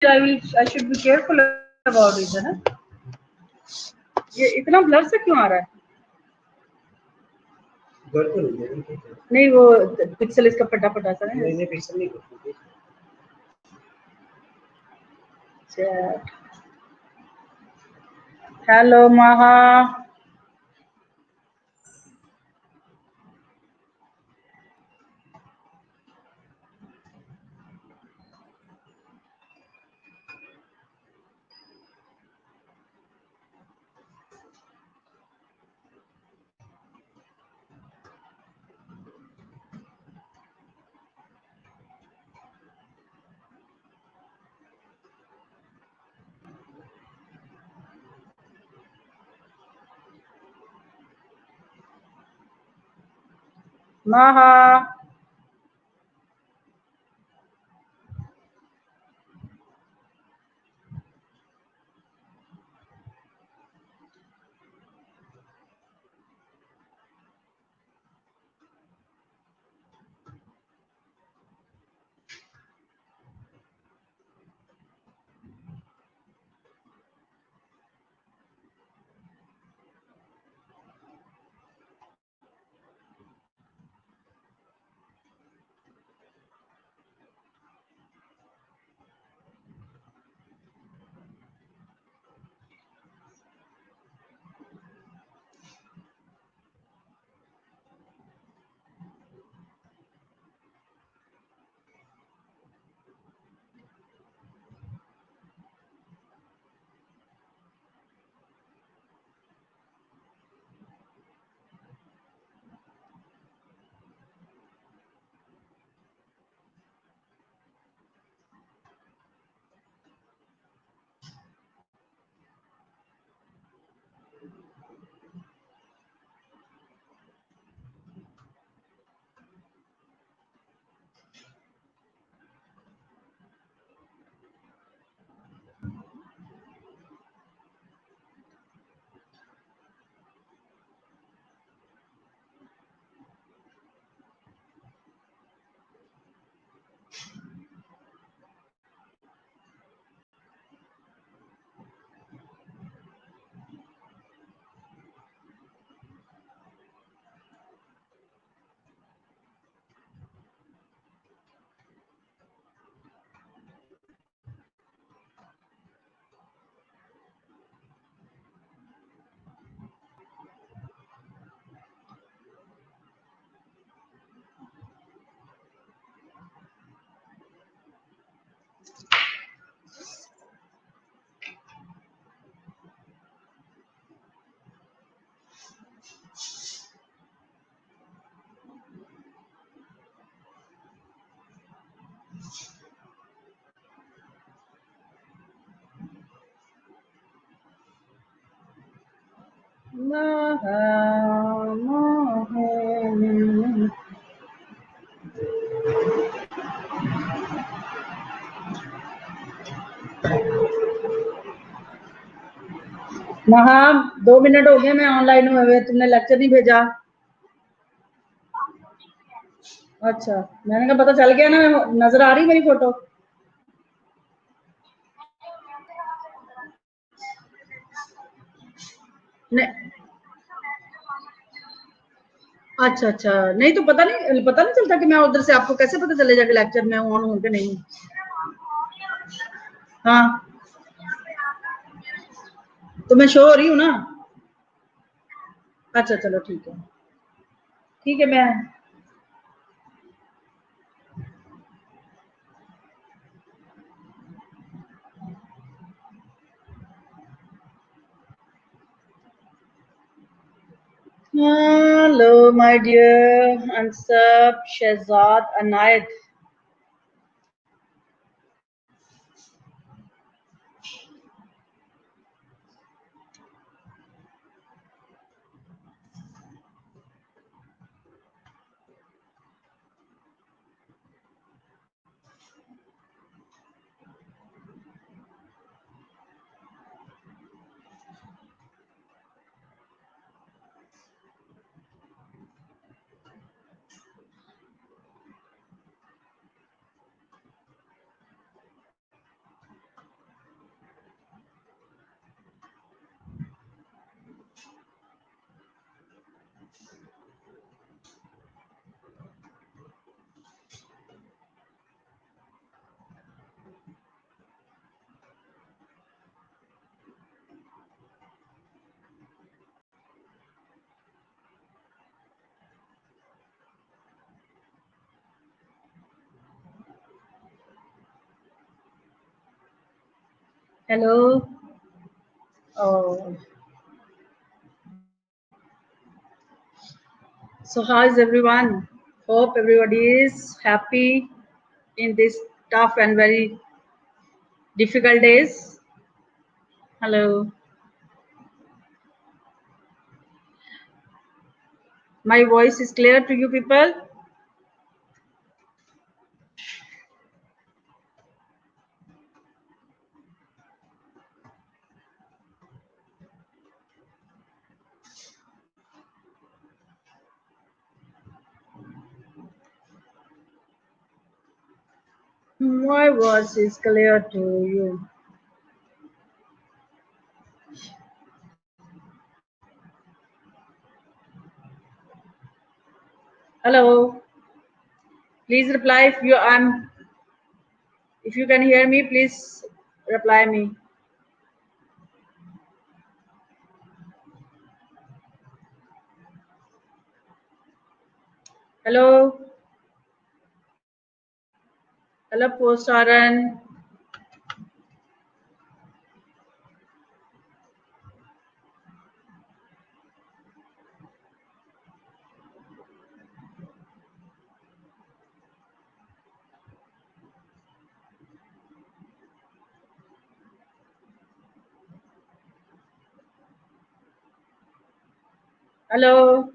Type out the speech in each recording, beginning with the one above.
I should be careful about it, है ना? ये इतना ब्लर से क्यों आ रहा है? नहीं वो पिक्सल इसका फटाफट आता है। नहीं पिक्सल नहीं करती। हेलो महा, महा महा महा 2 मिनट हो गए मैं ऑनलाइन हुए, तुमने लेक्चर नहीं भेजा। अच्छा, मैंने कहा पता चल गया ना, नजर आ रही मेरी फोटो? नहीं, अच्छा अच्छा, नहीं तो पता नहीं चलता कि मैं उधर से, आपको कैसे पता चलेगा कि लेक्चर में ऑन हूं कि नहीं? हाँ, तो मैं शो हो रही हूँ ना? अच्छा चलो ठीक है, ठीक है। मैं हेलो माय डियर अंसब Shahzad Inayat, Hello. Oh. So how is everyone? Hope everybody is happy in this tough and very difficult days. Hello. My voice is clear to you people? My voice is clear to you. Hello. Please reply if you can hear me, please reply me. Hello. Hello, Postaran. Hello.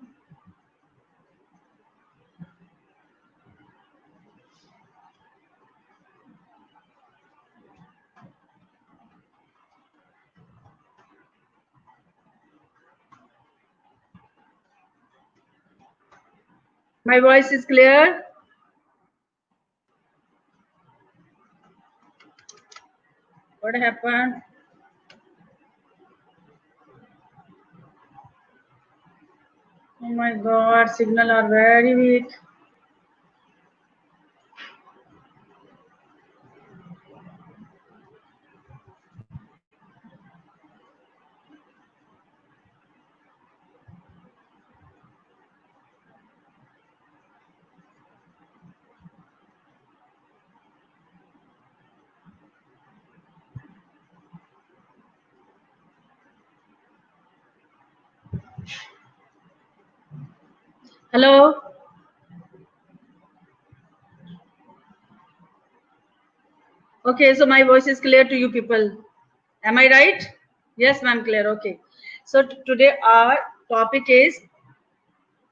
My voice is clear? What happened? Oh my God, signal are very weak. Hello. Okay, so my voice is clear to you people. Am I right? Yes, ma'am, clear. Okay. So today our topic is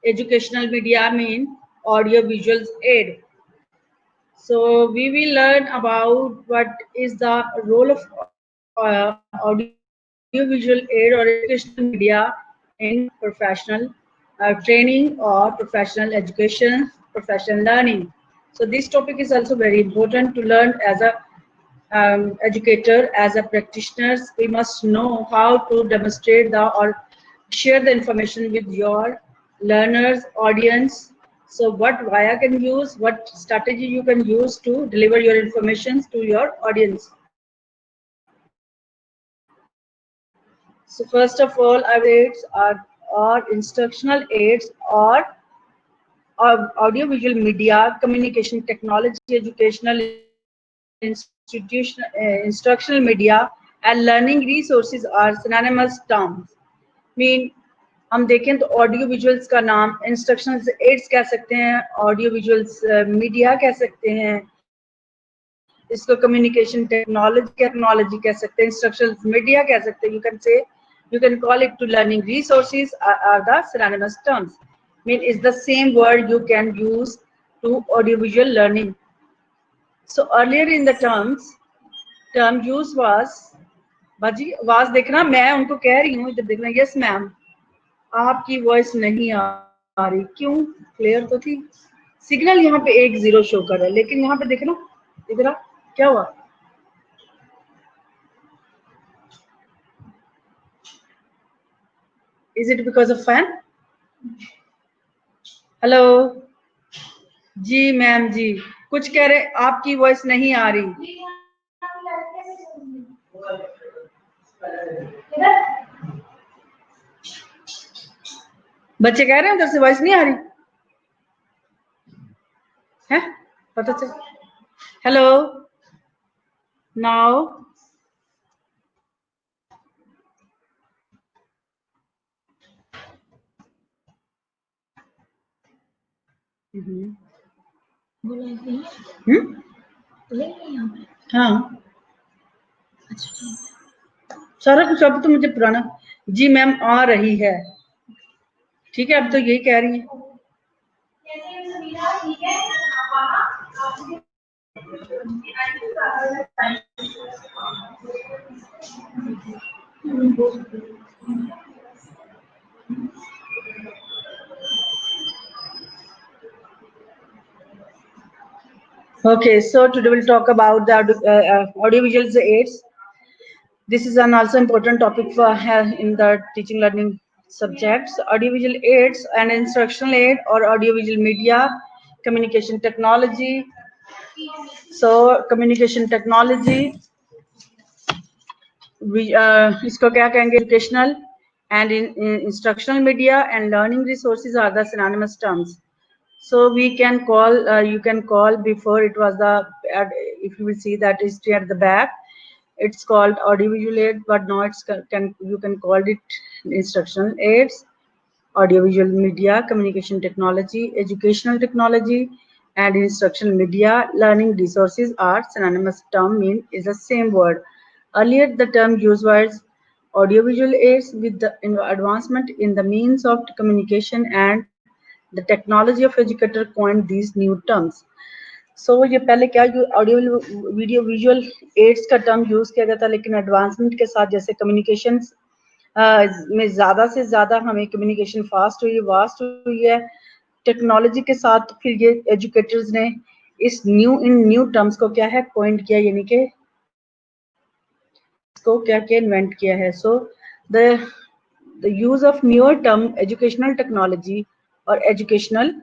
educational media mean audio visuals aid. So we will learn about what is the role of audio visual aid or educational media in professional training or professional education, professional learning. So this topic is also very important to learn as a educator, as a practitioner. We must know how to demonstrate the or share the information with your learners, audience. So what via can use, what strategy you can use to deliver your information to your audience. So first of all, our aids are instructional aids or audiovisual media, communication technology, educational instructional media and learning resources are synonymous terms. Mean हम देखें तो audio visuals का नाम instructional ads कह सकते हैं, audio visuals media कह सकते हैं, इसको कम्युनिकेशन टेक्नोलॉजी कह सकते हैं, इंस्ट्रक्शनल मीडिया कह सकते हैं. You can call it to learning resources are the synonymous terms. Mean it's the same word you can use to audiovisual learning. So earlier in the term use was बाजी आवाज देखना, मैं उनको कह रही हूँ इधर देखना. यस मैम, आपकी वॉइस नहीं आ रही. क्यों? क्लियर तो थी. सिग्नल यहाँ पे 1-0 शो कर रहा है, लेकिन यहाँ पे देखना इधर क्या हुआ. Is it because of fan? Hello जी मैम जी, कुछ कह रहे आपकी वॉइस नहीं आ रही. बच्चे कह रहे हैं उधर से वॉइस नहीं आ रही है. पता चल. हेलो नाउ हाँ, सारा कुछ अब तो मुझे पुराना। जी मैम आ रही है, ठीक है, अब तो यही कह रही है। Okay, so today we'll talk about the audiovisual aids. This is an also important topic for in the teaching learning subjects. Audiovisual aids and instructional aid or audiovisual media, communication technology. So communication technology, इसको क्या कहेंगे? Educational and instructional media and learning resources are the synonymous terms. So we can call, you can call, before it was the, if you will see that history at the back, it's called audiovisual aid, but now you can call it instructional aids, audiovisual media, communication technology, educational technology, and instructional media. Learning resources are synonymous term, mean is the same word. Earlier the term used was audiovisual aids. With the advancement in the means of communication and the technology of educator coined these new terms. So ये पहले क्या audio video visual aids का term use किया गया था, लेकिन advancement के साथ जैसे कम्युनिकेशन में ज्यादा से ज्यादा हमें कम्युनिकेशन फास्ट हुई, वास्ट हुई है टेक्नोलॉजी के साथ, फिर ये एजुकेटर्स ने इस न्यू टर्म्स को क्या है कॉइंड किया, यानी कि इसको क्या क्या इन्वेंट किया है. So the use of newer term educational technology और एजुकेशनल,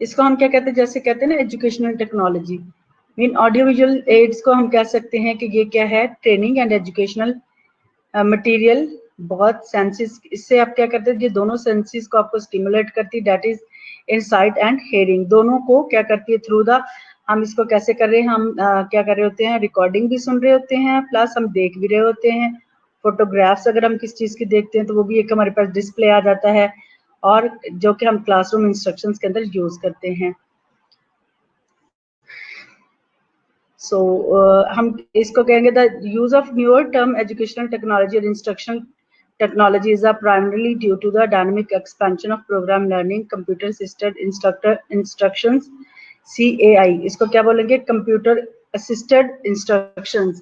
इसको हम क्या कहते हैं, जैसे कहते हैं ना educational technology, mean audio visual ads को हम कह सकते हैं कि ये क्या है, ट्रेनिंग एंड एजुकेशनल मटेरियल. बहुत सेंसेस, इससे आप क्या करते हैं, ये दोनों सेंसेस को आपको स्टिमुलेट करती है, that is insight and hearing, दोनों को क्या करती है थ्रू द, हम इसको कैसे कर रहे हैं, हम क्या कर रहे होते हैं, रिकॉर्डिंग भी सुन रहे होते हैं, प्लस हम देख भी रहे होते हैं. फोटोग्राफ्स अगर हम किस चीज की देखते हैं तो वो भी एक हमारे पास डिस्प्ले आ जाता है, और जो कि हम क्लासरूम इंस्ट्रक्शंस के अंदर यूज करते हैं. सो हम इसको कहेंगे the use of newer term educational technology और instructional technology is primarily due to the dynamic expansion of program learning, computer assisted instructions, CAI. इसको क्या बोलेंगे, computer assisted instructions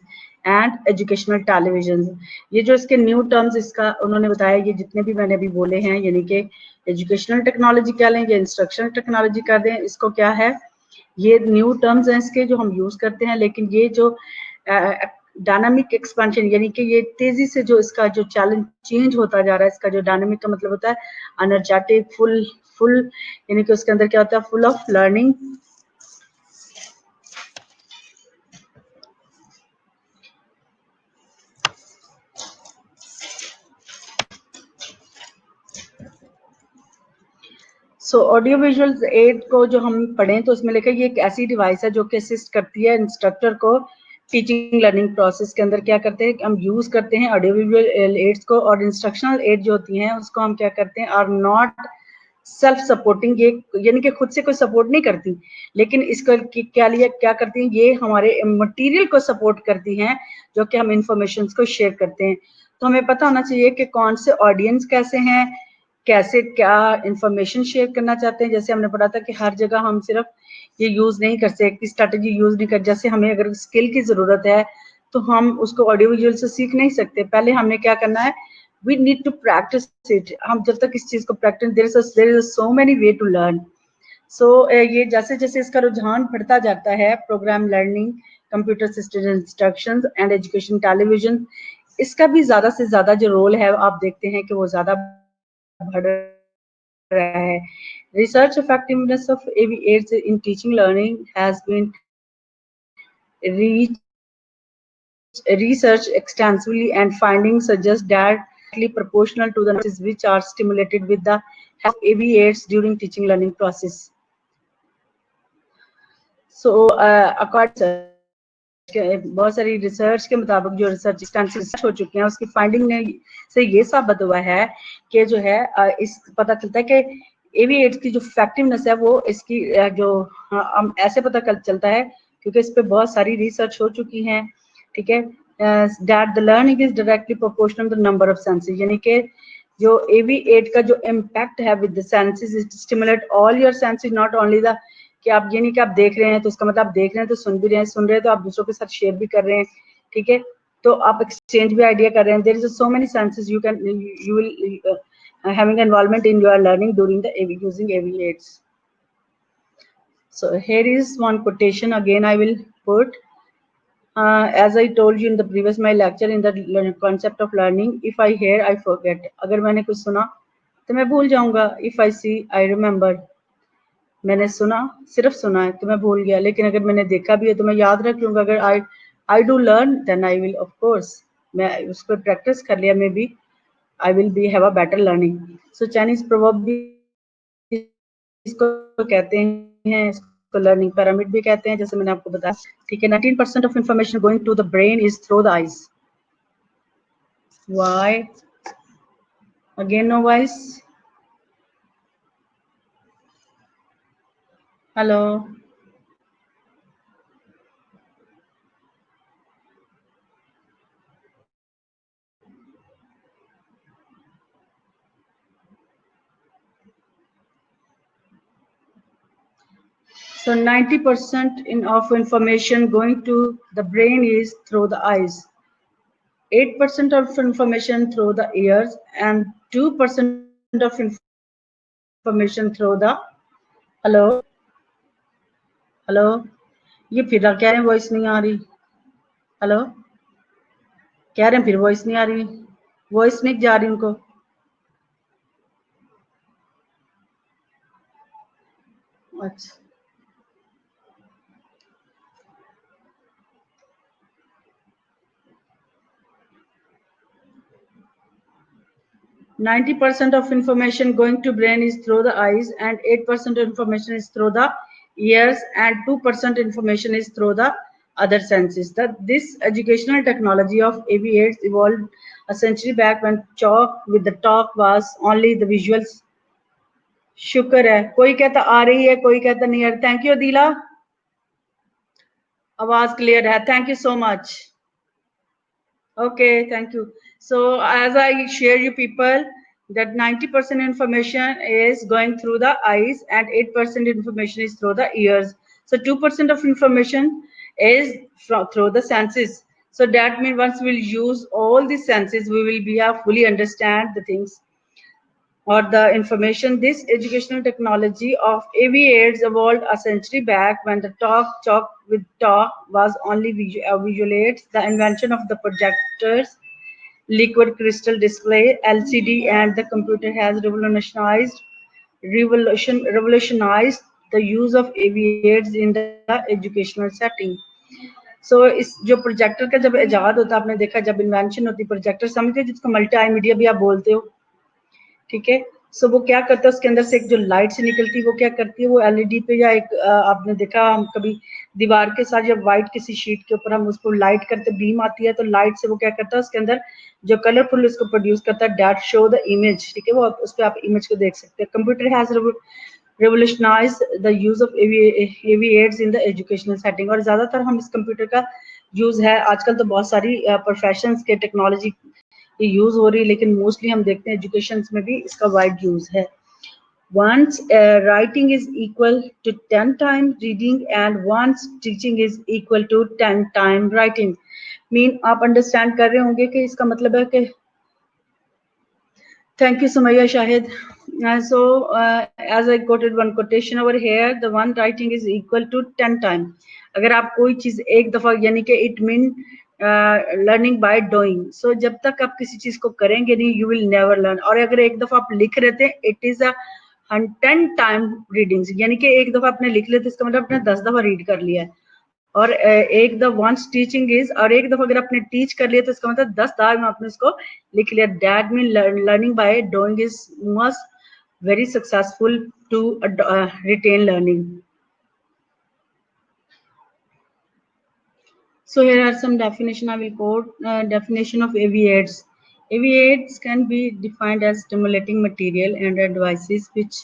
and educational television. ये जो इसके न्यू टर्म्स इसका उन्होंने बताया, ये जितने भी मैंने अभी बोले हैं, यानी कि एजुकेशनल टेक्नोलॉजी क्या लें या इंस्ट्रक्शनल टेक्नोलॉजी कर दें, इसको क्या है, ये न्यू टर्म्स हैं इसके जो हम यूज करते हैं. लेकिन ये जो डायनामिक एक्सपेंशन, यानी कि ये तेजी से जो इसका जो चैलेंज चेंज होता जा रहा है, इसका जो डायनामिक का मतलब होता है एनर्जेटिक, फुल यानी कि उसके अंदर क्या होता है, full of learning. So audio visual add को जो हम पढ़ें तो उसमें लेकर, ये एक ऐसी डिवाइस है जो कि असिस्ट करती है इंस्ट्रक्टर को टीचिंग लर्निंग प्रोसेस के अंदर. क्या करते हैं, हम यूज करते हैं ऑडियो विजुअल एड्स को, और इंस्ट्रक्शनल एड जो होती हैं उसको हम क्या करते हैं, आर नॉट सेल्फ सपोर्टिंग, ये यानी कि खुद से कोई सपोर्ट नहीं करती, लेकिन इसको क्या करती हैं, ये हमारे मटेरियल को सपोर्ट करती हैं जो कि हम इंफॉर्मेशन को शेयर करते हैं. तो हमें पता होना चाहिए कि कौन से ऑडियंस कैसे हैं, कैसे क्या इंफॉर्मेशन शेयर करना चाहते हैं. जैसे हमने पढ़ा था कि हर जगह हम सिर्फ ये यूज नहीं कर सकते, स्ट्रेटजी यूज नहीं कर, जैसे हमें अगर स्किल की जरूरत है तो हम उसको ऑडियो विजुअल से सीख नहीं सकते, पहले हमने क्या करना है, we need to practice it. हम जब तक इस चीज को practice, there is so many way to learn. So ये जैसे जैसे इसका रुझान बढ़ता जाता है, programme learning, computer assisted instructions and education television, इसका भी ज्यादा से ज्यादा जो रोल है आप देखते हैं कि वो ज्यादा बढ़ रहा है. Research effectiveness of AV aids in teaching learning has been researched extensively, and findings suggest that proportional to the numbers which are stimulated with the AV aids during teaching learning process. So according बहुत सारी research के मुताबिक, जो research हो चुके हैं, उसकी finding ने से ये साबित हुआ है कि जो है इस पता चलता है कि AV8 की जो इफेक्टिवनेस है वो इसकी जो हम ऐसे पता चलता है क्योंकि इस पे बहुत सारी रिसर्च हो चुकी हैं, ठीक है। That the learning is directly proportional to number of senses, यानी कि जो AV8 का जो इम्पैक्ट है with the senses is stimulate all your senses, not only the कि आप ये नहीं कि आप देख रहे हैं तो इसका मतलब आप देख रहे हैं तो सुन भी रहे हैं, सुन रहे हैं तो आप दूसरों के साथ शेयर भी कर रहे हैं, ठीक है, तो आप एक्सचेंज भी आइडिया कर रहे हैं. There is so many senses you will having involvement in your learning during the using AV8s. So here is one quotation again I will put. As I told you in the previous my lecture in the concept of learning, if I hear I forget. अगर मैंने कुछ सुना तो मैं भूल जाऊंगा. If I see I remember. मैंने सुना, सिर्फ सुना है तो मैं भूल गया, लेकिन अगर मैंने देखा भी है तो मैं याद रख लूंगा. अगर I do learn then I will of course, मैं उसको प्रैक्टिस कर लिया, may be I will be have a better learning. So Chinese proverb भी इसको कहते हैं, इसको लर्निंग pyramid भी कहते हैं, जैसे मैंने आपको बताया, ठीक है. 19% of information going to the brain is through the eyes. Why? Again no voice. Hello. So 90% of information going to the brain is through the eyes, 8% of information through the ears, and 2% of information through the hello hello. ये फिर कह रहे हैं voice नहीं आ रही. Hello, कह रहे हैं फिर वॉइस नहीं आ रही, वॉइस नहीं जा रही उनको. अच्छा, 90% of information going to brain is through the eyes, and 8% of information is through the ears, and 2% information is through the other senses. That this educational technology of AV8 evolved a century back when chalk with the talk was only the visuals. शुक्र है, कोई कहता आ रही है, कोई कहता नहीं आ रही. थैंक यू अदीला, आवाज क्लियर है. Thank you so much. Okay, thank you. So as I share you people that 90% information is going through the eyes and 8% information is through the ears. So 2% of information is through the senses. So that means once we'll use all the senses, we will be fully understand the things or the information. This educational technology of AV8s evolved a century back when the chalk with talk was only visualates. The invention of the projectors, liquid crystal display, LCD, and the computer has revolutionized the use of AV8s in the educational setting. So इस जो projector का जब इजाद होता है, आपने देखा जब इन्वेंशन होती है, प्रोजेक्टर समझते हैं जिसको मल्टी मीडिया भी आप बोलते हो, ठीक है. सो वो क्या करता है, उसके अंदर से एक जो लाइट से निकलती है वो क्या करती है, वो एलईडी पे या एक आपने देखा हम कभी दीवार के साथ जब व्हाइट किसी शीट के ऊपर हम उसको लाइट करते बीम आती है तो लाइट से वो क्या करता है उसके अंदर जो कलरफुल उसको प्रोड्यूस करता है, दैट शो द इमेज, ठीक है. वो उस पर आप इमेज को देख सकते हैं. Computer has revolutionized the use of AV8s in the educational setting. और ज़्यादातर हम इस कंप्यूटर का यूज़ है आजकल तो बहुत सारी प्रोफेशंस के टेक्नोलॉजी यूज़ हो रही है, लेकिन मोस्टली हम देखते हैं एजुकेशन में भी इसका वाइड यूज़ है. Once writing is equal to 10 times reading and once teaching is equal to 10 times writing. Mean आप अंडरस्टैंड कर रहे होंगे कि इसका मतलब है कि thank you Sumaya Shahid. So as I quoted one quotation over here, the one writing is equal to 10 times. अगर आप कोई चीज एक दफा यानी कि it mean learning by doing. So जब तक आप किसी चीज को करेंगे नहीं यू विल नेवर लर्न. और अगर एक दफा आप लिख रहे थे it is a 10 time readings, यानी कि एक दफा आपने लिख लिया तो इसका मतलब आपने 10 दफा रीड कर लिया है. और एक द वंस टीचिंग इज, और एक दफा अगर आपने टीच कर लिया तो इसका मतलब 10 दार में आपने इसको लिख लिया. That mean learning by doing is must very successful to retain learning. So here are some definition I will quote. Definition of AV8s. AV8s can be defined as stimulating material and devices which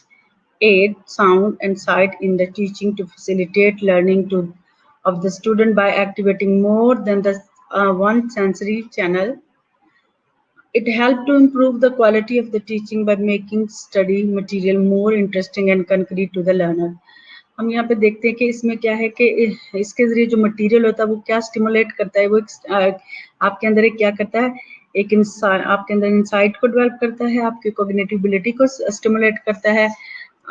aid sound and sight in the teaching to facilitate learning of the student by activating more than the one sensory channel. It helped to improve the quality of the teaching by making study material more interesting and concrete to the learner. हम यहाँ पे देखते हैं कि इसमें क्या है कि इसके जरिए जो मटेरियल होता है वो क्या स्टिमुलेट करता है, वो आपके अंदर एक क्या करता है, एक इंसान आपके अंदर इंसाइट को डेवलप करता है, आपकी कॉग्निटिव एबिलिटी को स्टिमुलेट करता है।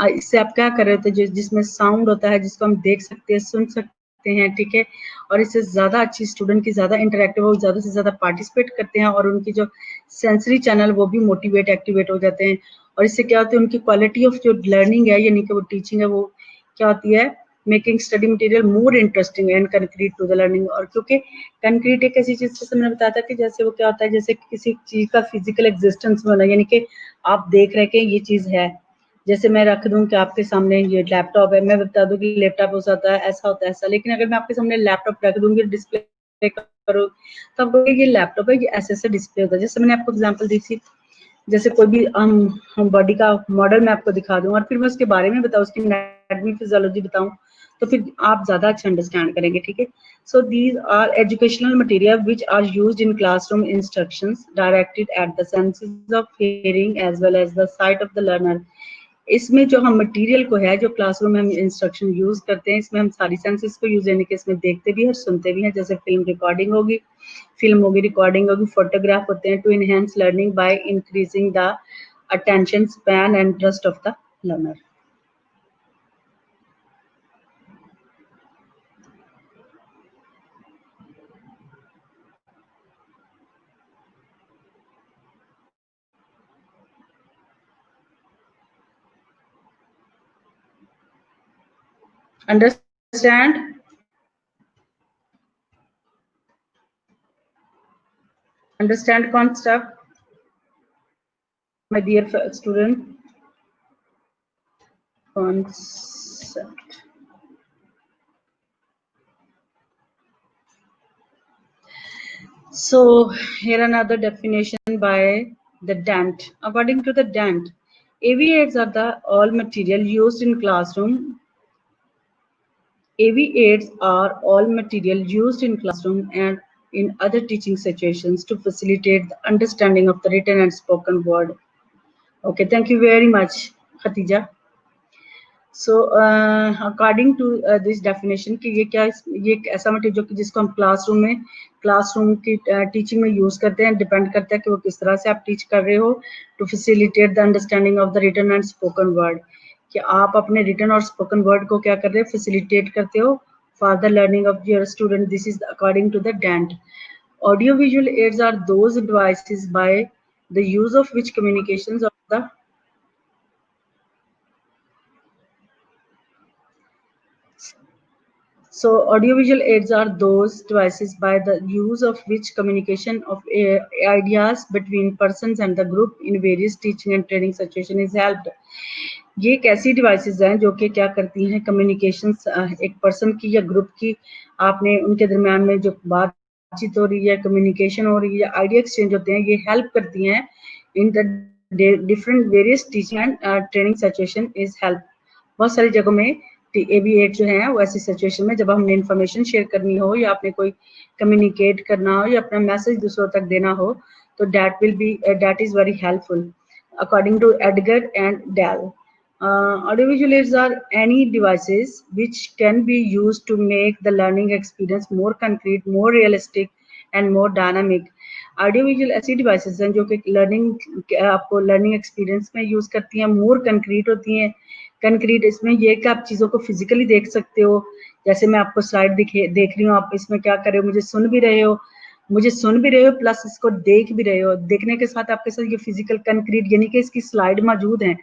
इससे आप क्या कर रहे होते हैं, जिसमें साउंड होता है जिसको हम देख सकते हैं, सुन सकते हैं, ठीक है, और इससे ज़्यादा अच्छी स्टूडेंट की ज़्यादा इंटरेक्टिव हो, ज़्यादा से ज़्यादा पार्टिसिपेट करते हैं और उनकी जो सेंसरी चैनल वो भी मोटिवेट एक्टिवेट हो जाते हैं। और इससे क्या होता है, उनकी क्वालिटी ऑफ जो लर्निंग है यानी कि वो टीचिंग है वो क्या होती है, making study material more interesting and concrete to the learning. और क्योंकि कंक्रीट एक ऐसी चीज़ जैसे मैंने बताया था कि जैसे वो क्या होता है, जैसे किसी चीज़ का फिजिकल एग्जिस्टेंस में होना, यानी कि आप देख रहे हैं कि ये चीज़ है। जैसे मैं रख दूं कि आपके सामने ये लैपटॉप है, मैं बता दूं कि लैपटॉप हो सकता है ऐसा होता है ऐसा, लेकिन अगर मैं आपके सामने लैपटॉप रख दूंगी डिस्प्ले करो तो आपको ये लैपटॉप है, ये ऐसे ऐसे डिस्प्ले होता है। जैसे मैंने आपको एग्जांपल दी थी, जैसे कोई भी हम बॉडी का मॉडल मैं आपको दिखा दूं और फिर मैं उसके बारे में बताऊं, उसकी एनाटॉमी फिजियोलॉजी बताऊं, तो फिर आप ज्यादा अच्छा अंडरस्टैंड करेंगे, ठीक है। So these are educational material which are used in classroom instructions directed at the senses of hearing as well as the sight of the learner. इसमें जो हम मटेरियल को है, जो क्लासरूम में हम इंस्ट्रक्शन यूज करते हैं, इसमें हम सारी सेंसेस को यूज, यानी कि इसमें देखते भी हैं और सुनते भी हैं। जैसे फिल्म रिकॉर्डिंग होगी, फिल्म होगी, रिकॉर्डिंग होगी, फोटोग्राफ होते हैं, to enhance learning by increasing the attention span and trust of the learner. Understand? Understand concept, my dear student? Concept. So here another definition by the Dent. According to the Dent, AV aids are the all material used in classroom. AV aids are all material used in classroom and in other teaching situations to facilitate the understanding of the written and spoken word. Okay, thank you very much, Khatija. So according to this definition कि ये एक ऐसा material जो कि जिसको हम classroom की teaching में यूज करते हैं, डिपेंड करता है कि वो किस तरह से आप टीच कर रहे हो, to facilitate the understanding of the written and spoken word, कि आप अपने रिटन और स्पोकन वर्ड को क्या कर रहे हो, फैसिलिटेट करते हो for the learning of your student. This is according to the Dent. Audio visual aids are those devices by the use of which communications of the So audiovisual aids are those devices by the use of which communication of ideas between persons and the group in various teaching and training situation is helped. ये एक ऐसी devices हैं जो कि क्या करती हैं, communication एक पर्सन की या ग्रुप की, आपने उनके दरमियान में जो बातचीत हो रही है, कम्युनिकेशन हो रही है, आइडिया एक्सचेंज होते हैं, ये हेल्प करती हैं in the different various teaching and training situation is help. बहुत सारी जगहों में AV8 जो है वो ऐसी सिचुएशन में जब हमने इंफॉर्मेशन शेयर करनी हो या आपने कोई कम्युनिकेट करना हो या अपना मैसेज दूसरों तक देना हो, तो that is very helpful according to Edgar and Dell. Audiovisual aids are any devices which can be used to make the learning experience more concrete, more realistic and more dynamic. Audio visual ऐसी devices हैं जो कि आपको learning experience में use करती हैं, मोर concrete होती हैं। कंक्रीट इसमें ये कि आप चीज़ों को फिजिकली देख सकते हो, जैसे मैं आपको स्लाइड देख रही हूँ, आप इसमें क्या कर रहे हो, मुझे सुन भी रहे हो प्लस इसको देख भी रहे हो, देखने के साथ आपके साथ ये फिजिकल कंक्रीट यानी कि इसकी स्लाइड मौजूद है,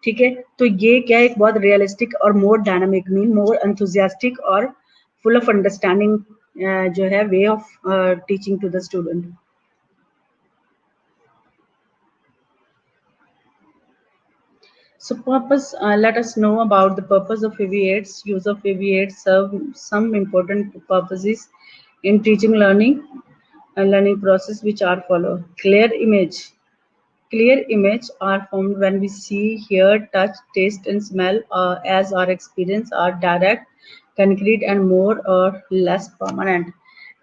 ठीक है। तो ये क्या है, एक बहुत रियलिस्टिक और more dynamic mean more enthusiastic और फुल ऑफ अंडरस्टैंडिंग जो है way of teaching to the student. So purpose, let us know about the purpose of AV8s. Use of AV8s serve some important purposes in teaching learning and learning process which are follow. Clear image. Clear image are formed when we see, hear, touch, taste, and smell, as our experience are direct, concrete, and more or less permanent.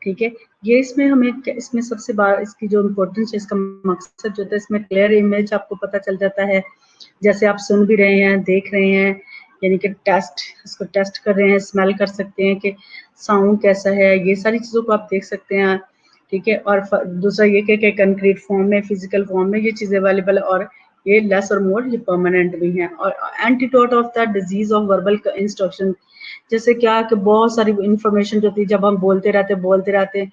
ठीक है, ये इसमें हमें इसमें सबसे बार इसकी जो importance है, इसका मकसद जो होता है, इसमें क्लियर इमेज आपको पता चल जाता है, जैसे आप सुन भी रहे हैं, देख रहे हैं, यानी कि इसको टेस्ट कर रहे हैं, स्मेल कर सकते हैं कि साउंड कैसा है, ये सारी चीज़ों को आप देख सकते हैं। ठीक है, और दूसरा ये कि कंक्रीट फॉर्म में, फिजिकल फॉर्म में ये चीज़ें अवेलेबल है, और ये लेस और मोर ये परमानेंट भी हैं। और antidote of the disease of verbal instruction, जैसे क्या कि बहुत सारी इंफॉर्मेशन जो थी, जब हम बोलते रहते हैं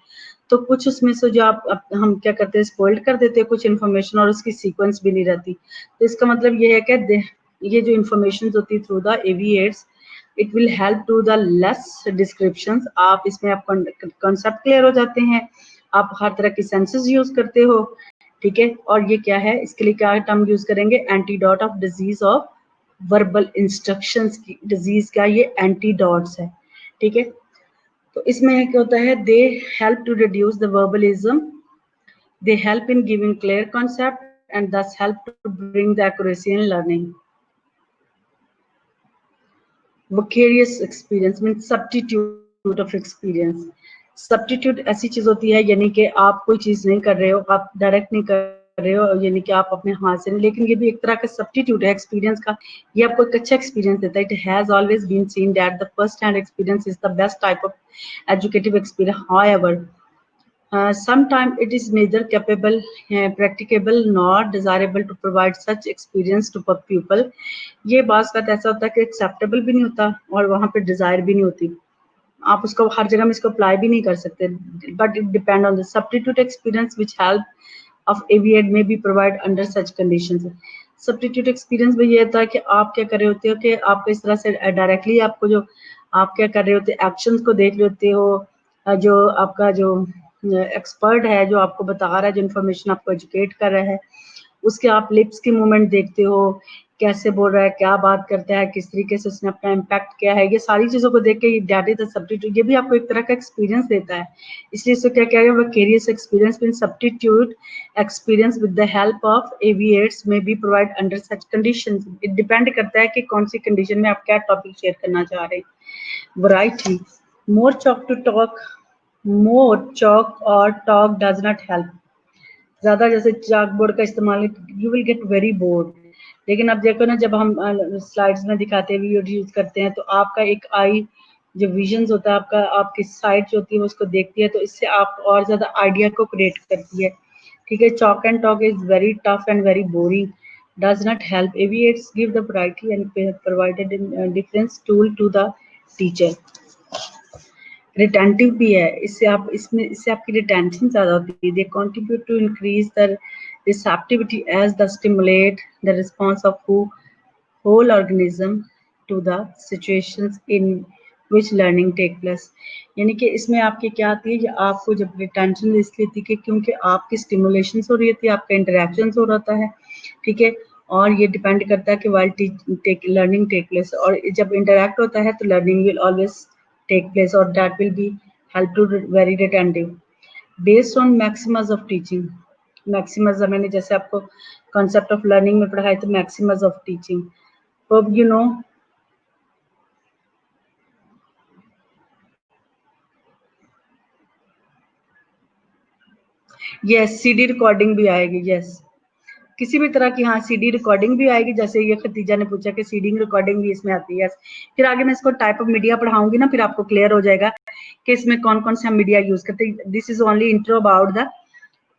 तो कुछ उसमें से जो हम क्या करते हैं, स्पॉइल कर देते हैं कुछ इन्फॉर्मेशन, और उसकी सीक्वेंस भी नहीं रहती। तो इसका मतलब ये है कि ये जो इन्फॉर्मेशन होती है through the AV aids, it will help to the less descriptions. आप इसमें आप कॉन्सेप्ट क्लियर हो जाते हैं, आप हर तरह की सेंसेस यूज करते हो। ठीक है, और ये क्या है, इसके लिए क्या टर्म यूज करेंगे, antidote of disease of verbal instructions की डिजीज का ये एंटीडोट्स है। ठीक है, तो इसमें क्या होता है, they help to reduce the verbalism, they help in giving clear concept and this help to bring the accuracy in learning. Vicarious experience means substitute of experience. Substitute ऐसी चीज होती है, यानी कि आप कोई चीज नहीं कर रहे हो, आप डायरेक्ट नहीं कर रहे हो, यानी कि आप अपने हाथ से नहीं, लेकिन ये भी एक तरह का सब्स्टिट्यूट है एक्सपीरियंस का। ये आपको एक अच्छा एक्सपीरियंस देता है। It has always been seen that the first hand experience is the best type of educative experience. However, sometimes it is neither capable, practicable nor desirable to provide such experience to pupil. ये बात ऐसा होता है कि acceptable भी नहीं होता और वहाँ पे डिजायर भी नहीं होती, आप उसको हर जगह में इसको अप्लाई भी नहीं कर सकते। But it depend on the substitute experience which help of AV aid may be provide under such conditions. Substitute experience में ये होता है कि आप क्या कर रहे होते हो कि आप इस तरह से डायरेक्टली आपको जो आप क्या कर रहे होते हो, एक्शंस को देख रहे होते हो, जो आपका जो एक्सपर्ट है जो आपको बता रहा है, जो इन्फॉर्मेशन आपको एजुकेट कर रहा है, उसके आप लिप्स की मूवमेंट देखते हो, कैसे बोल रहा है, क्या बात करता है, किस तरीके से उसने अपना इम्पैक्ट किया है, ये सारी चीज़ों को देख के ये दैट इज द सब्स्टिट्यूट। ये भी आपको एक तरह का एक्सपीरियंस देता है, इसलिए इसको क्या कह रहे हैं, vicarious experience mean substitute experience with the help of AV aids may be provide under such conditions. It depend करता है कि कौन सी कंडीशन में आप क्या टॉपिक शेयर करना चाह रहे हैं। Variety, more chalk to talk, more chalk और टॉक डज नॉट हेल्प। ज्यादा जैसे चाक बोर्ड का इस्तेमाल, you will get very bored. लेकिन अब देखो ना, जब हम स्लाइड्स में दिखाते हैं, वीडियो यूज करते हैं, तो आपका एक आई जो विजन्स होता है आपका, आपकी साइट जो होती है उसको देखती है, तो इससे आप और ज्यादा आइडिया को क्रिएट करती है। ठीक है, chalk and talk is very tough and very boring, does not help. AV aids give the variety and provided in difference tool to the teacher. Retentive भी है, इससे आप इसमें इससे आपकी रिटेंशन ज़्यादा होती है। They contribute to increase the receptivity as the stimulate the response of whole organism to the situations in which learning take place. यानी कि इसमें आपकी क्या आती है, ये आपको जब रिटेंशन इसलिए थी कि क्योंकि आपकी स्टिमुलेशन हो रही थी, आपका इंटरेक्शन हो रहा है। ठीक है, और ये डिपेंड करता है कि वाइल लर्निंग टेक प्लेस, और जब इंटरेक्ट होता है तो learning will always take place, or that will be help to very retentive based on maximus of teaching। maximus मैंने जैसे आपको concept of learning में पढ़ाया तो maximus of teaching, hope you know। yes, CD recording भी आएगी, yes, किसी भी तरह की, हाँ सीडी रिकॉर्डिंग भी आएगी, जैसे ये खतीजा ने पूछा कि सीडी रिकॉर्डिंग भी इसमें आती है। फिर आगे मैं इसको टाइप ऑफ मीडिया पढ़ाऊंगी ना, फिर आपको क्लियर हो जाएगा कि इसमें कौन कौन से हम मीडिया यूज करते हैं। This is only intro about the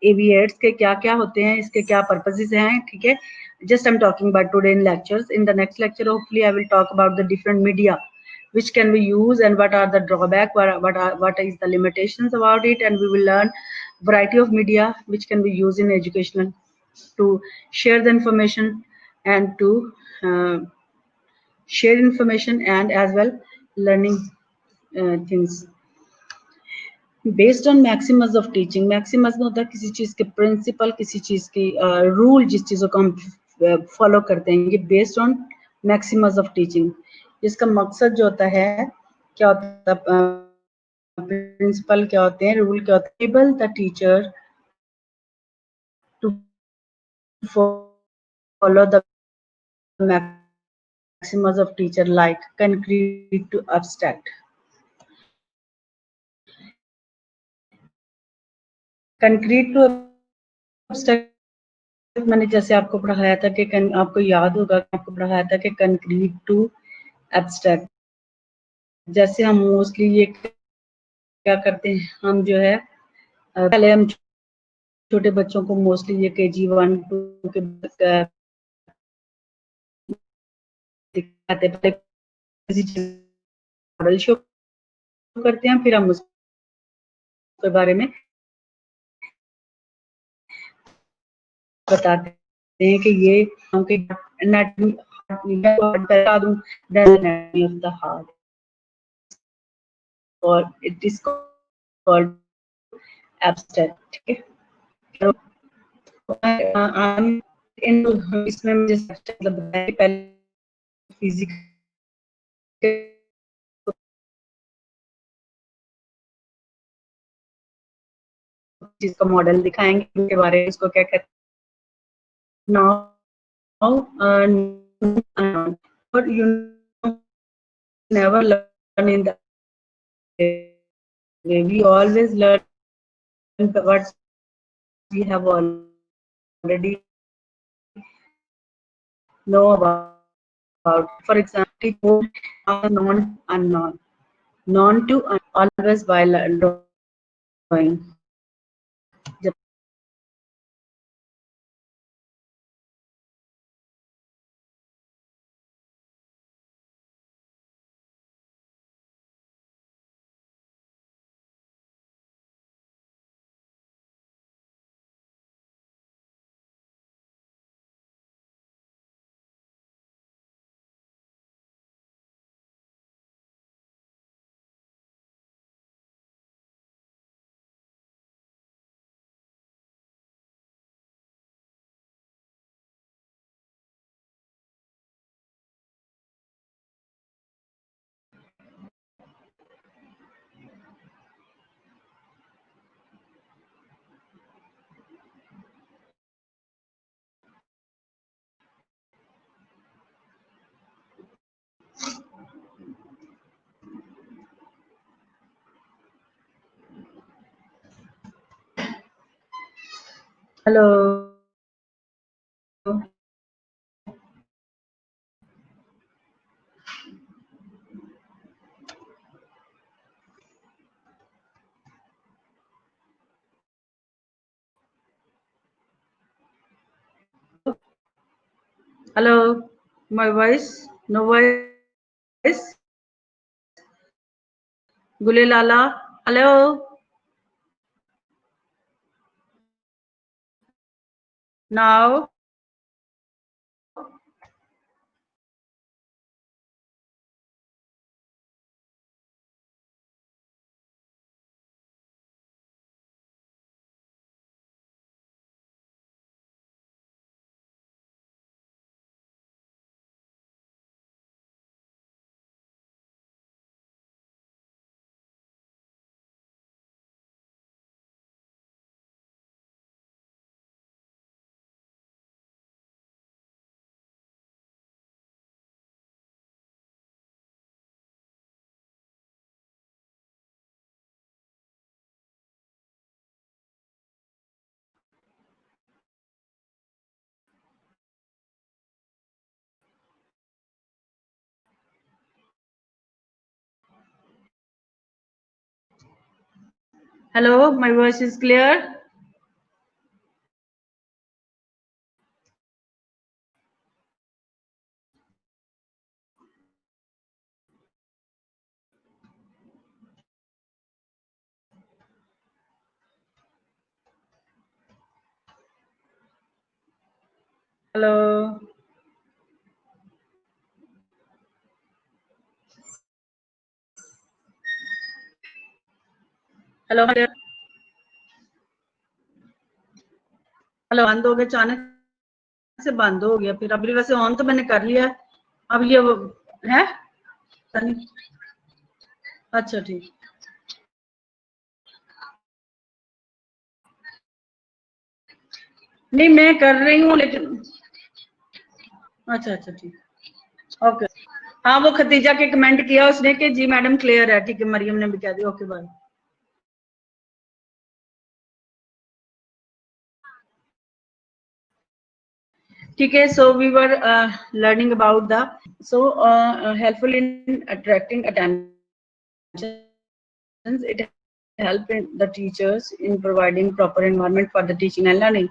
AV aids के क्या क्या होते हैं, इसके क्या पर्पसेस हैं। ठीक है, just I'm talking about today in lectures. In the next lecture hopefully I will talk about the different media which can be used and what are the drawback, what is the limitations about it, and we will learn variety of media which can be used in educational to share the information and to uh, share information and as well learning things based on Maximus of teaching. Maximus में होता है किसी चीज के principal, किसी चीज की rule, जिस चीजों को हम फॉलो करते हैं, ये based on Maximus of teaching. इसका मकसद जो होता है, क्या होता है, प्रिंसिपल क्या होते हैं, रूल क्या होते हैं, the teacher to follow the maxims of teacher like concrete to abstract. concrete to abstract मैंने जैसे आपको पढ़ाया था कि आपको याद होगा कि आपको पढ़ाया था कि कंक्रीट टू एब्स्ट्रैक्ट, जैसे हम मोस्टली ये क्या करते हैं, हम जो है पहले हम छोटे बच्चों को मोस्टली ये KG 1 2 के दिखाते पहले किसी मॉडल शो करते हैं, फिर हम उसके बारे में बताते हैं कि ये anatomy बता दूं, anatomy of the heart और it is called abstract. ठीक है, तो इसमें मुझे मतलब पहले फिजिक्स चीज का मॉडल दिखाएंगे, उसके बारे में इसको क्या कहते हैं now but you never learn in the way, we always learn what we have already know about. For example, non unknown, non to always while drawing. Hello. Hello, my voice, no voice. Gule Lala, hello. Now, hello, my voice is clear. Hello. Hello hello, बंद हो गया अचानक से, बंद हो गया फिर। अभी वैसे ऑन तो मैंने कर लिया, अब ये है। अच्छा ठीक, नहीं मैं कर रही हूँ लेकिन अच्छा ठीक, ओके। हाँ वो खतीजा के कमेंट किया उसने कि जी मैडम क्लियर है, ठीक है, मरियम ने भी कह दिया, ओके बाय। ठीक है, so we were learning about the helpful in attracting attention. It help in the teachers in providing proper environment for the teaching and learning.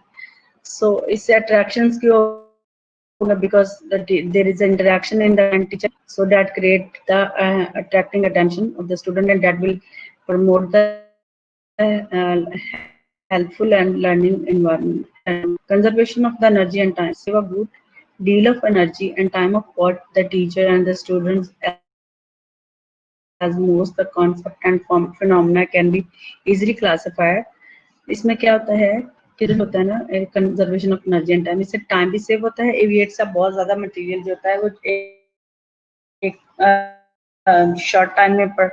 So इससे attractions क्यों होगा, because there is interaction in the teacher, so that create the attracting attention of the student, and that will promote the uh, helpful and learning environment. And conservation of the energy and time, save a good deal of energy and time of what the teacher and the students as most the concept and phenomena can be easily classified. इसमें क्या होता है कि जो होता है ना conservation of energy and time, इससे टाइम भी सेव होता है, एविएट सा बहुत ज्यादा मटेरियल जो होता है वो एक short time में पर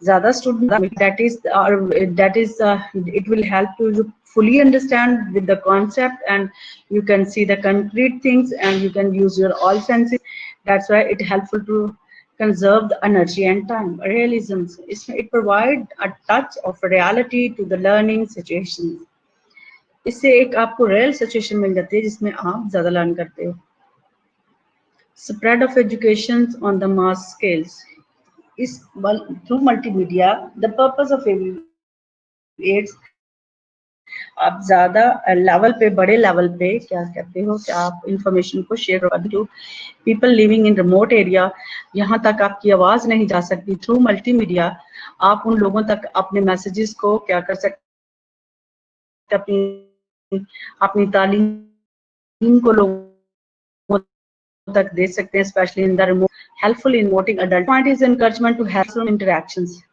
ज़्यादा student, that is it will help you to fully understand with the concept, and you can see the concrete things and you can use your all senses. That's why it helpful to conserve the energy and time. Realism, it provide a touch of reality to the learning situations. इससे एक आपको real situation मिल जाती है जिसमें आप ज्यादा learn करते हो. Spread of education on the mass scales is through multimedia. The purpose of aids आप ज्यादा लेवल पे, बड़े लेवल पे क्या कहते हो कि आप इंफॉर्मेशन को शेयर कर दो. People living in remote area, यहाँ तक आपकी आवाज नहीं जा सकती. थ्रू मल्टीमीडिया आप उन लोगों तक अपने मैसेजेस को क्या कर सकते, अपनी तालीम को लोगों तक दे सकते हैं, specially in the remote. Helpful in motivating adult. Point is encouragement to help interactions.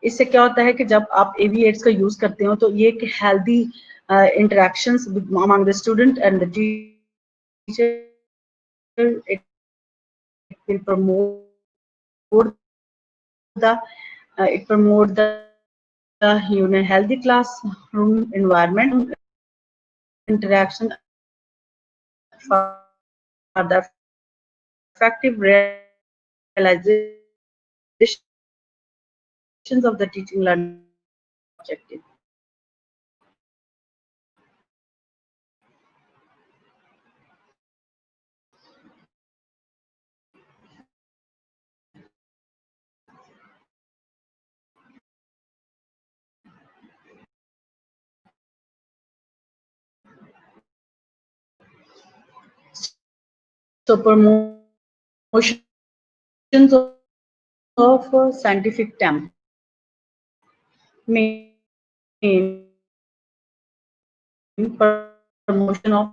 इससे क्या होता है कि जब आप एवीएट्स का यूज करते हो तो ये एक healthy interactions among the student and the teacher. It will promote the healthy classroom environment, interaction for the effective realization of the teaching learning objective. So promotions of scientific term mean promotion of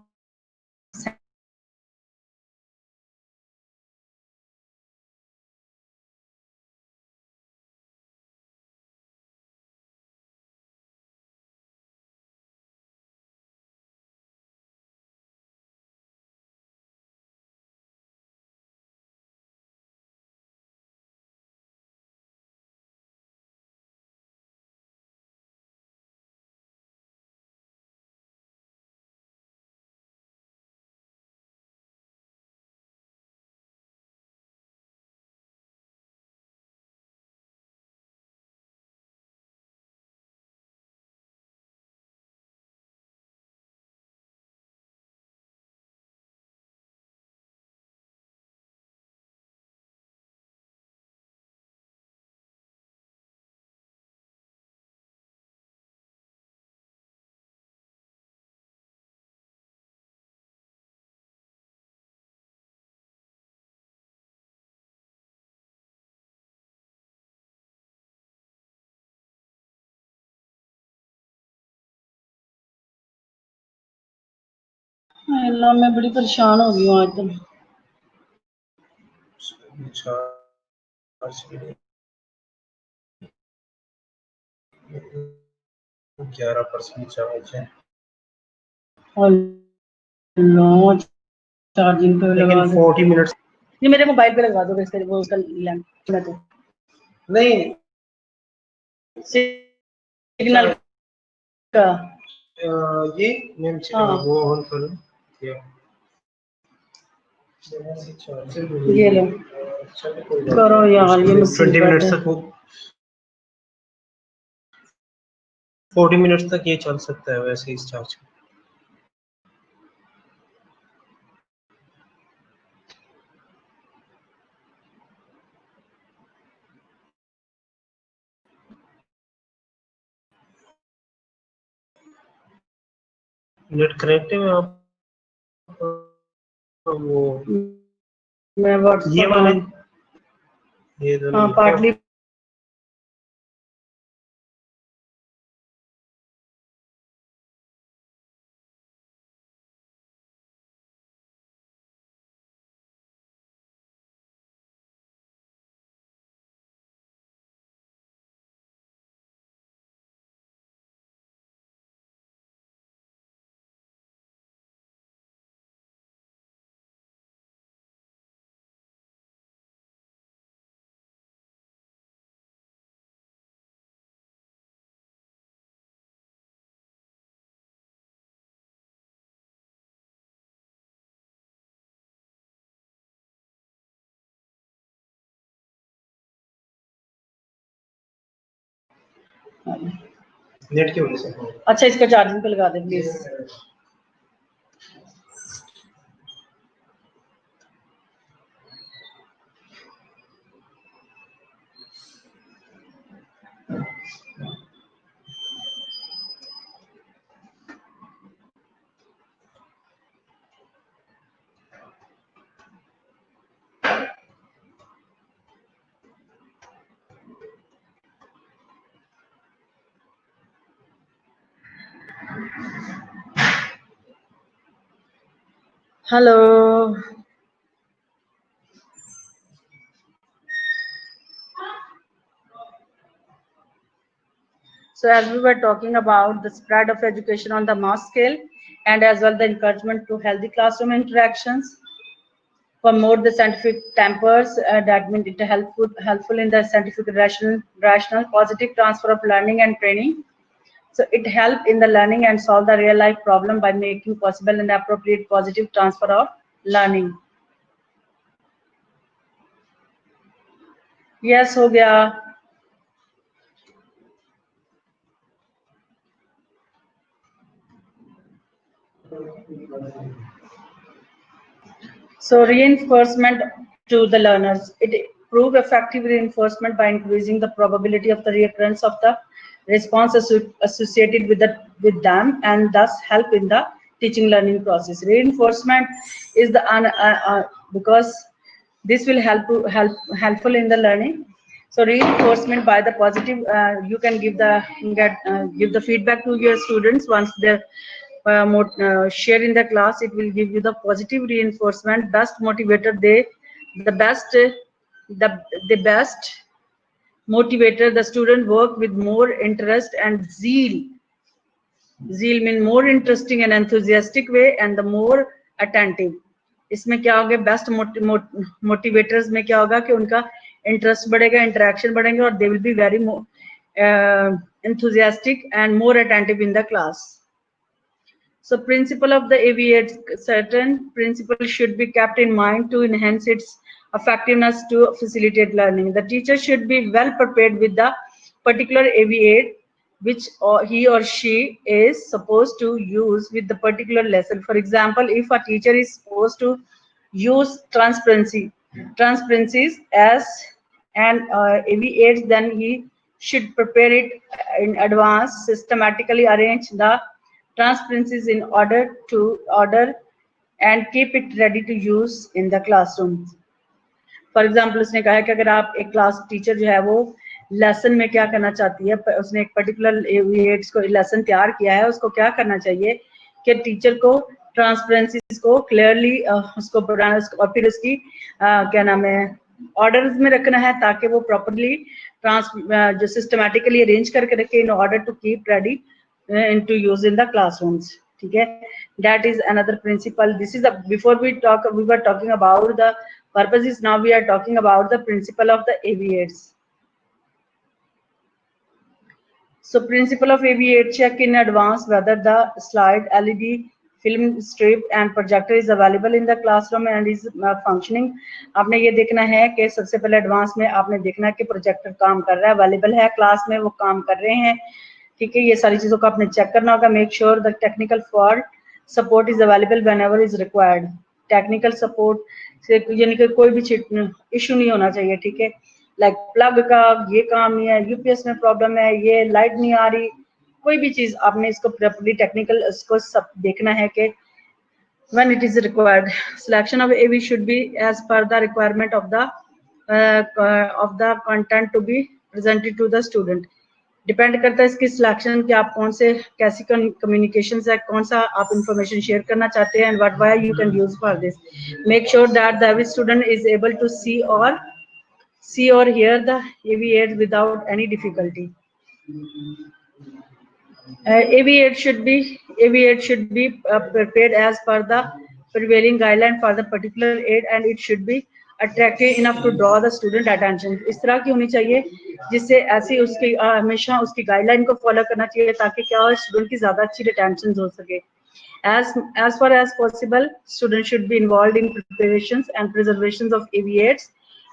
अल्लाह मैं बड़ी परेशान हो गई हूँ आज तो. 11% charge है. अल्लाह charging पे लगा दो. 40 मिनट्स. ये मेरे मोबाइल पे लगवा दो इसके वो कल लैंप तो नहीं सिग्नल का. ये मैम वो ऑन करो ये लो करो यार, ये 20 मिनट्स तक वो 40 मिनट्स तक ये चल सकता है वैसे इस चार्ज में। नेट कनेक्ट है आप वो मैं व्हाट्सएप ये वाले ये हाँ पार्टली नेट की वजह से। अच्छा इसका चार्जिंग पे लगा दे please. Hello so as we were talking about the spread of education on the mass scale and as well the encouragement to healthy classroom interactions, promote the scientific tempers, that means it helpful in the scientific rational positive transfer of learning and training. So it help in the learning and solve the real life problem by making possible an appropriate positive transfer of learning. Yes हो गया. So reinforcement to the learners. It prove effective reinforcement by increasing the probability of the recurrence of the response associated with them and thus help in the teaching learning process. Reinforcement is the because this will helpful in the learning. So reinforcement by the positive, you can give the feedback to your students once they're share in the class. It will give you the positive reinforcement, best motivator. The best motivator. The student work with more interest and zeal. Zeal mean more interesting and enthusiastic way, and the more attentive. इसमें क्या होगा, best motivators में क्या होगा कि उनका interest बढ़ेगा, interaction बढ़ेंगे और they will be very enthusiastic and more attentive in the class. So principle of the AV8, certain principles should be kept in mind to enhance its effectiveness to facilitate learning. The teacher should be well prepared with the particular AV8 which he or she is supposed to use with the particular lesson. For example, if a teacher is supposed to use transparencies as an AV8, then he should prepare it in advance, systematically arrange the transparencies in order and keep it ready to use in the classroom. For example उसने कहा है कि अगर आप एक class teacher जो है वो लेसन में क्या करना चाहती है, उसने एक पर्टिकुलर को लेसन तैयार किया है, उसको क्या करना चाहिए कि टीचर को ट्रांसपेरेंसी को क्लियरली उसको और फिर उसकी क्या नाम है ऑर्डर्स में रखना है ताकि वो प्रॉपरली जो सिस्टमेटिकली अरेंज करके रखे in order to keep ready to use in the classrooms. ठीक है, that is another principle. This is before we were talking about the purposes. Now we are talking about the principle of the AV8s. So principle of AV8, check in advance whether the slide, LED, film strip and projector is available in the classroom and is functioning. आपने ये देखना है कि सबसे पहले advance में आपने देखना है कि प्रोजेक्टर काम कर रहा है, अवेलेबल है क्लास में, वो काम कर रहे हैं, ठीक है। ये सारी चीज़ों को आपने चेक करना होगा। Make sure the technical fault support is available whenever is required. Technical support से यानी कि कोई भी इशू नहीं होना चाहिए, ठीक है। लाइक प्लग का ये काम नहीं है, यूपीएस में प्रॉब्लम है, ये लाइट नहीं आ रही, कोई भी चीज आपने इसको प्रॉपर्ली टेक्निकल इसको सब देखना है कि when it is required. Selection of AV should be as per the requirement of the content to be presented to the student. Depend करता है इसकी सिलेक्शन कि आप कौन से कैसी कम्युनिकेशन है, कौन सा आप इंफॉर्मेशन शेयर करना चाहते हैं, and what why you can use for this. Make sure that the every student is able to see or hear the AV aids without any difficulty. AV aid should be prepared as per the prevailing guideline for the particular aid, and it should be attractive enough to draw the student attention. इस तरह की होनी चाहिए जिससे ऐसी उसकी हमेशा उसकी गाइडलाइन को फॉलो करना चाहिए ताकि क्या हो, स्टूडेंट की ज्यादा अच्छी रिटेंशन हो सके। As far as possible, students should be involved in preparations and preservations of AV aids.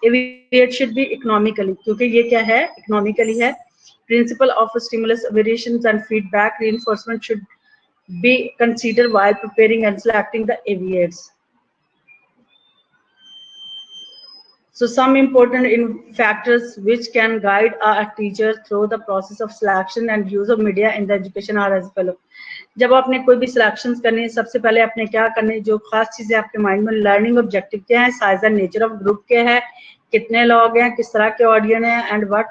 AV aids should be economically, क्योंकि ये क्या है, economically है। Principle of stimulus, variations and feedback reinforcement should be considered while preparing and selecting the AV aids. So some important factors which can guide a teacher through the process of selection and use of media in the education are as follow. जब आपने कोई भी selections करनी है, सबसे पहले आपने क्या करनी है, जो खास चीजें आपके माइंड में, लर्निंग ऑब्जेक्टिव क्या है, size and nature of group क्या है, कितने लोग हैं, किस तरह के ऑडियंस हैं, and what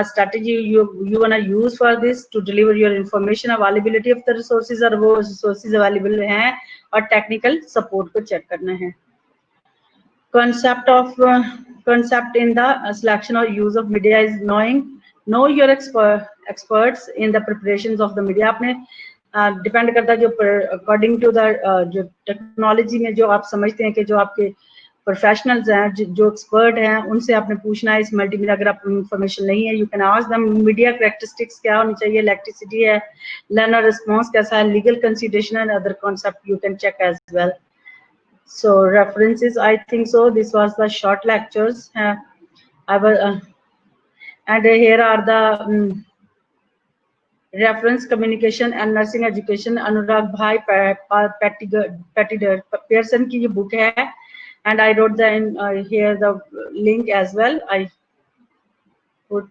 strategy you wanna use for this to deliver your information, availability of the resources, और वो resources available हैं, और technical support को check करना है। Concept in the selection or use of media is know your experts in the preparations of the media. आपने depend करता है जो अकॉर्डिंग टू द जो टेक्नोलॉजी में जो आप समझते हैं कि जो आपके प्रोफेशनल्स हैं, जो एक्सपर्ट हैं, उनसे आपने पूछना है इस मल्टीमीडिया। अगर आपको इन्फॉर्मेशन नहीं है, you can ask them media characteristics क्या होनी चाहिए, इलेक्ट्रिसिटी है, लर्नर रिस्पॉन्स कैसा है, legal consideration and other concept you can check as well. So references, I think so this was the short lectures. I was and here are the reference communication and nursing education, Anurag Bhai Pearson की ये book है, and I wrote the here the link as well. I put,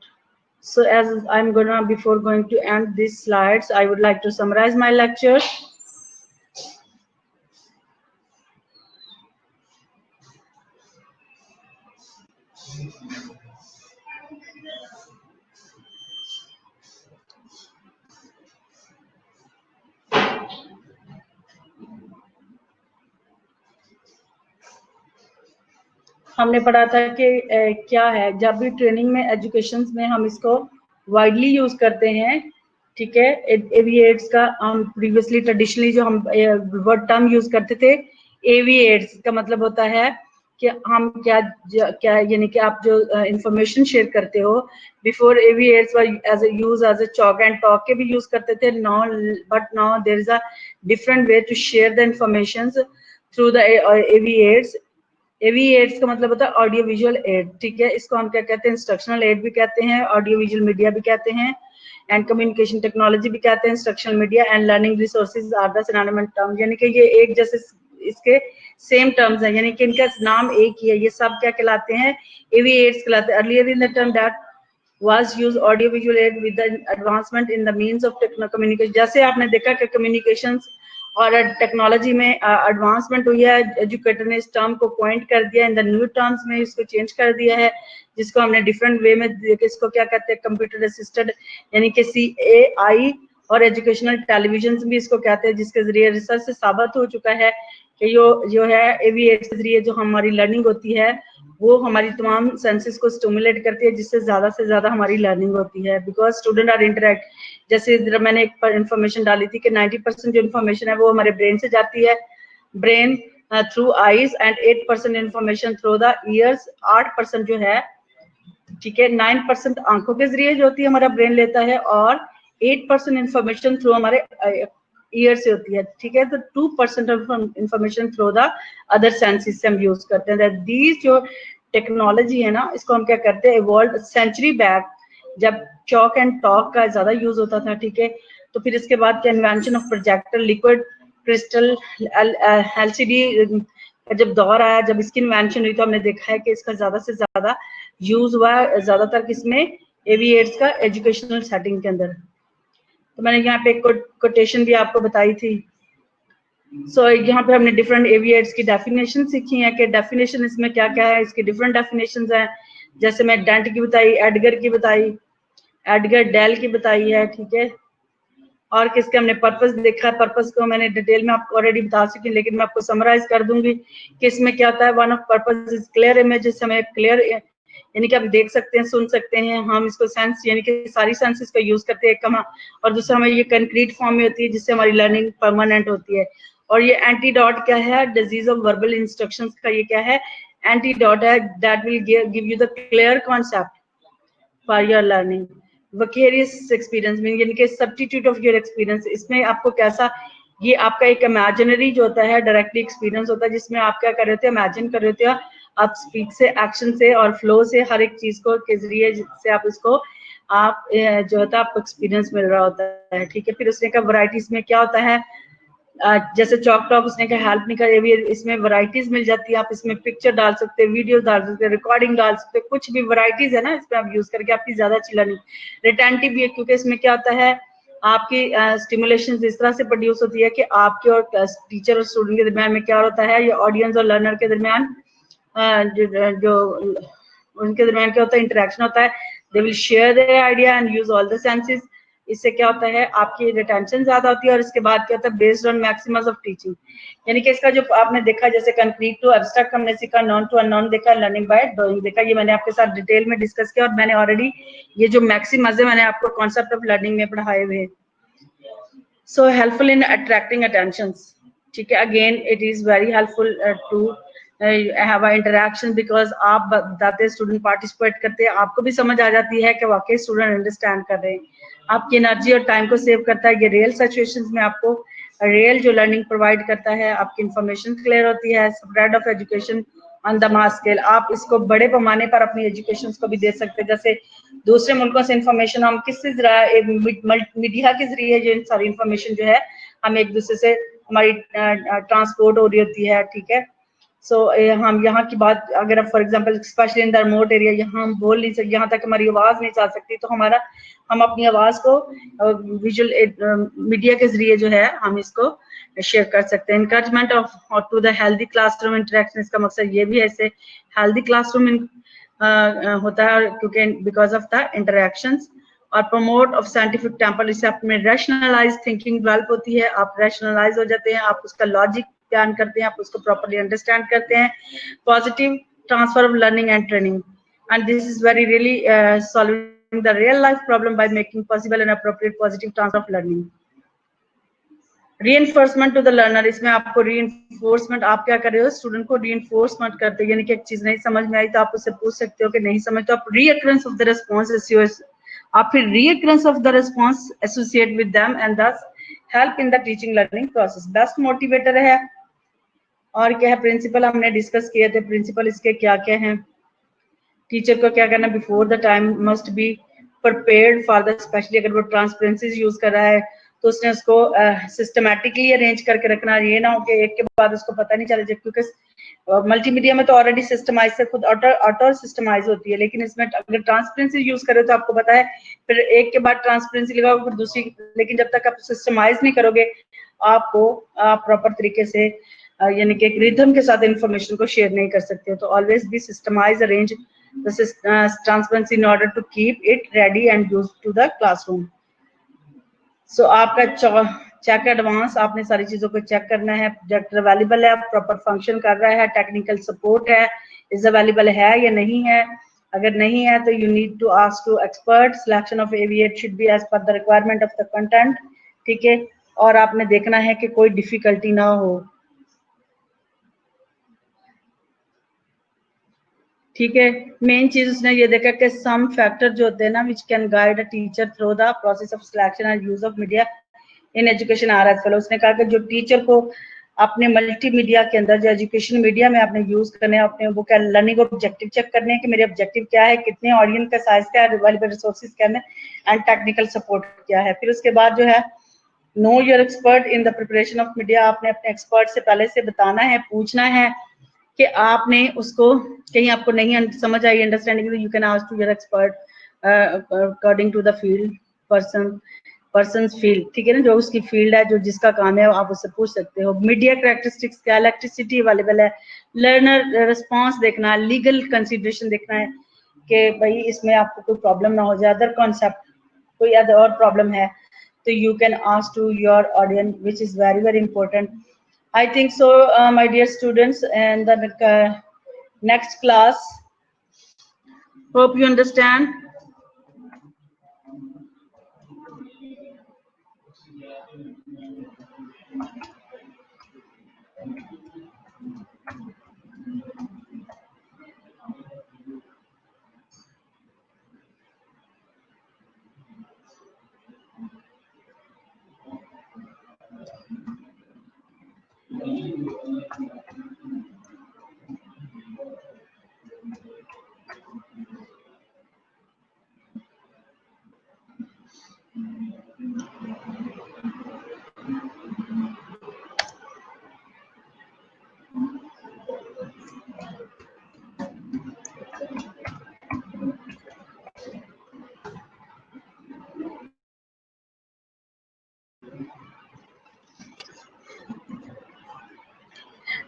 so as I'm gonna, before going to end these slides, I would like to summarize my lecture. हमने पढ़ा था कि क्या है, जब भी ट्रेनिंग में, एजुकेशन में हम इसको वाइडली यूज करते हैं, ठीक है। एवी एड्स का हम प्रीवियसली ट्रेडिशनली जो हम वर्ड टर्म यूज करते थे, एवी एड्स का मतलब होता है कि हम क्या यानी कि आप जो इंफॉर्मेशन शेयर करते हो, before AV aids were as a use as a chalk and talk के भी यूज करते थे, but now there is a different way to share the information through the AV aids. AV aids का मतलब होता है ऑडियो विजुअल एड, ठीक है। इसको हम क्या कहते हैं, इंस्ट्रक्शनल एड भी कहते हैं, ऑडियो विजुअल मीडिया भी कहते हैं, एंड कम्युनिकेशन टेक्नोलॉजी भी कहते हैं। Instructional media and learning resources are the synonymous term, यानी कि ये एक जैसे इसके सेम टर्म्स हैं, यानी कि इनका नाम एक ही है। ये सब क्या कहलाते हैं, एवी एड्स कहलाते हैं। Earlier in the term that was use audio visual aid with the advancement in the means of communication। जैसे आपने देखा कि कम्युनिकेशंस और टेक्नोलॉजी में एडवांसमेंट हुई है, एजुकेटर ने इस टर्म को पॉइंट कर दिया, इन द न्यू टर्म्स में इसको चेंज कर दिया है, जिसको हमने डिफरेंट वे में, इसको क्या कहते हैं, कंप्यूटर असिस्टेड, यानी कि CAI, और एजुकेशनल टेलीविजन भी इसको कहते हैं, जिसके जरिए रिसर्च से साबित हो चुका है कि जो है एवी एड्स के जरिए जो हमारी लर्निंग होती है, वो हमारी तमाम सेंसेस को स्टिमुलेट करती है, जिससे ज्यादा से ज्यादा हमारी लर्निंग होती है, बिकॉज स्टूडेंट आर इंटरेक्ट। जैसे मैंने एक इन्फॉर्मेशन डाली थी कि 90% जो इन्फॉर्मेशन है वो हमारे ब्रेन से जाती है, brain through eyes, and 8% information through the years, 8% जो है, ठीक है, 9% आंखों के जरिए जो होती है हमारा ब्रेन लेता है, और 8% इंफॉर्मेशन थ्रू हमारे ईयर से होती है, ठीक है। तो 2% of information through the other senses से हम यूज करते हैं। दीज जो टेक्नोलॉजी है ना, इसको हम क्या करते हैं, इवॉल्व सेंचुरी बैक, जब चॉक एंड टॉक का ज्यादा यूज होता था, ठीक है। तो फिर इसके बाद क्या, invention of projector, liquid crystal, LCD जब दौर आया, जब इसकी इन्वेंशन हुई, तो हमने देखा है कि इसका ज्यादा से ज्यादा यूज हुआ ज्यादातर किसमें, एविएट्स का एजुकेशनल सेटिंग के अंदर। तो मैंने यहाँ पे एक कोटेशन भी आपको बताई थी। सो यहाँ पे हमने डिफरेंट एविएट्स की डेफिनेशन सीखी है कि डेफिनेशन इसमें क्या क्या है, इसकी डिफरेंट डेफिनेशंस हैं। जैसे मैं डेंट की बताई, एडगर की बताई, एडगर डेल की बताई है, ठीक है। और किसके हमने पर्पस देखा है, पर्पस को मैंने डिटेल में आपको ऑलरेडी बता चुकी हूँ, लेकिन मैं आपको समराइज कर दूंगी कि इसमें क्या होता है। One of purpose is clear images, हमें क्लियर यानी कि आप देख सकते हैं, सुन सकते हैं, हम इसको सेंस यानी कि सारी सेंसेस का यूज करते हैं कमा। और दूसरा हमें ये कंक्रीट फॉर्म में होती है, जिससे हमारी लर्निंग परमानेंट होती है। और ये एंटीडॉट क्या है, डिजीज ऑफ वर्बल इंस्ट्रक्शंस का ये क्या है, एंटीडॉट है, that will give you the clear concept for your learning. Vicarious experience mean यानी कि सब्स्टिट्यूट ऑफ योर एक्सपीरियंस, इसमें आपको कैसा, ये आपका एक इमेजिनरी जो होता है, डायरेक्टली एक्सपीरियंस होता है, जिसमें आप क्या कर रहे थे, इमेजिन कर रहे थे, आप स्पीच से, एक्शन से और फ्लो से, हर एक चीज को के जरिए जिससे आप इसको आप जो होता है आपको एक्सपीरियंस मिल रहा होता है, ठीक है। फिर उसने कहा वैरायटीज में क्या होता है, जैसे चॉक टॉक उसने कहा हेल्प नहीं करे, इसमें वैरायटीज मिल जाती है, आप इसमें पिक्चर डाल सकते हैं, वीडियो डाल सकते हैं, रिकॉर्डिंग डाल सकते हैं, कुछ भी वैरायटीज है ना, इसमें आप यूज करके आपकी ज्यादा अच्छी लर्निंग। रिटेंटिव भी है, क्योंकि इसमें क्या होता है, आपकी स्टिमुलेशन इस तरह से प्रोड्यूस होती है कि आपके और टीचर और स्टूडेंट के दरमियान में क्या होता है, या ऑडियंस और लर्नर के दरमियान जो उनके दरमियान क्या होता है, इंटरेक्शन होता है। They will share their idea and use all the senses. इससे क्या होता है, आपकी रिटेंशन ज्यादा होती है। और इसके बाद क्या होता है, based on maximum of teaching, यानी कि इसका जो आपने देखा, जैसे कंक्रीट टू एब्स्ट्रैक्ट हमने सीखा, नॉन टू अननोन देखा, लर्निंग बाय डूइंग देखा, ये मैंने आपके साथ डिटेल में डिस्कस किया। और मैंने ऑलरेडी ये जो मैक्सिमम है मैंने आपको कॉन्सेप्ट ऑफ लर्निंग में पढ़ाए हुए। So helpful in attracting attention, ठीक है। Again it is very helpful to have a interaction, because आप बताते, स्टूडेंट पार्टिसिपेट करते हैं, आपको भी समझ आ जाती है कि वाकई स्टूडेंट अंडरस्टैंड कर रहे हैं, आपकी एनर्जी और टाइम को सेव करता है। ये रियल सिचुएशंस में आपको रियल जो लर्निंग प्रोवाइड करता है, आपकी इंफॉर्मेशन क्लियर होती है। Spread of education on the mass scale, आप इसको बड़े पैमाने पर अपनी एजुकेशन को भी दे सकते हैं। जैसे दूसरे मुल्कों से इंफॉर्मेशन हम किससे मीडिया के जरिए जो सारी इंफॉर्मेशन जो है हम एक दूसरे से हमारी ट्रांसपोर्ट हो रही होती है, ठीक है। सो हम यहाँ की बात अगर for example specially in the remote area, यहाँ हम बोल नहीं सकते, यहाँ तक हमारी आवाज नहीं जा सकती, तो हम अपनी आवाज को विजुअल मीडिया के जरिए जो है हम इसको शेयर कर सकते हैं। Encouragement of to the healthy classroom interaction, इसका मकसद ये भी है, इससे हेल्दी क्लासरूम होता है, क्योंकि बिकॉज ऑफ द इंटरेक्शंस। और प्रमोट ऑफ साइंटिफिक टेम्पर, इससे आप में रैशनलाइज थिंकिंग डेवलप होती है, आप रैशनलाइज हो जाते हैं, आप उसका लॉजिक ध्यान करते हैं, आप उसको प्रॉपर्ली अंडरस्टैंड करते हैं। Positive transfer of learning and training, and this is very really solving the real life problem by making possible and appropriate positive transfer of learning. Reinforcement to the learner, इसमें आपको reinforcement, आप क्या कर रहे हो, student को reinforcement करते हैं, यानी कि एक चीज नहीं समझ में आई तो आप उससे पूछ सकते हो कि नहीं समझ, तो आप रीअकरेंस ऑफ द रिस्पॉन्स, आप फिर reoccurrence of the response associate with them and this help in the teaching learning process. Best motivator है। और क्या है, प्रिंसिपल हमने डिस्कस किए थे, प्रिंसिपल इसके क्या क्या हैं। टीचर को क्या करना, before the time must be prepared for the, specially अगर वो ट्रांसपेरेंसी यूज कर रहा है तो उसने उसको सिस्टमैटिकली अरेंज करके रखना, ये ना हो कि एक के बाद उसको पता नहीं चले, क्योंकि मल्टीमीडिया में तो ऑलरेडी सिस्टमाइज से खुद ऑटो सिस्टमाइज होती है, लेकिन इसमें अगर ट्रांसपेरेंसी यूज करो तो आपको पता है फिर एक के बाद ट्रांसपेरेंसी लगाओ फिर दूसरी, लेकिन जब तक आप सिस्टमाइज नहीं करोगे आपको प्रॉपर तरीके से यानी कि एक रिथम के साथ इंफॉर्मेशन को शेयर नहीं कर सकते। तो always be systemise, arrange transparency in order to keep it ready and use to the classroom. So आपका चेक एडवांस, आपने सारी चीजों को चेक करना है, प्रोजेक्टर अवेलेबल है, प्रॉपर फंक्शन कर रहा है, टेक्निकल सपोर्ट है, इज अवेलेबल है या नहीं है। अगर नहीं है तो you need to ask to expert. Selection of AV aid should be as per the requirement of the content, ठीक है। और आपने देखना है कि कोई डिफिकल्टी ना हो। ठीक है, मेन चीज उसने ये देखा कि सम फैक्टर जो होते हैं ना which can guide a teacher through the process of selection and use of media in education आ रहा है। फेलो उसने कहा कि जो टीचर को अपने मल्टीमीडिया के अंदर जो एजुकेशन मीडिया में आपने यूज करने अपने वो क्या लर्निंग ऑब्जेक्टिव चेक करने हैं कि मेरे ऑब्जेक्टिव क्या है, कितने ऑडियंस का साइज क्या है, अवेलेबल रिसोर्सेज क्या है एंड टेक्निकल सपोर्ट क्या है। फिर उसके बाद जो है know your expert in the preparation of media, आपने अपने एक्सपर्ट से पहले से बताना है, पूछना है कि आपने उसको कहीं आपको नहीं समझ आई understanding, you can ask to your expert according to the field person field, ठीक है ना, जो उसकी फील्ड है, जो जिसका काम है, आप उससे पूछ सकते हो। मीडिया कैरेक्टरिस्टिक्स क्या, इलेक्ट्रिसिटी अवेलेबल है, लर्नर रिस्पॉन्स देखना है, लीगल कंसिडरेशन देखना है कि भाई इसमें आपको कोई प्रॉब्लम ना हो जाए, अदर कॉन्सेप्ट कोई अदर और प्रॉब्लम है तो you can ask to your audience which is very very important. I think so, my dear students, and the next class. Hope you understand.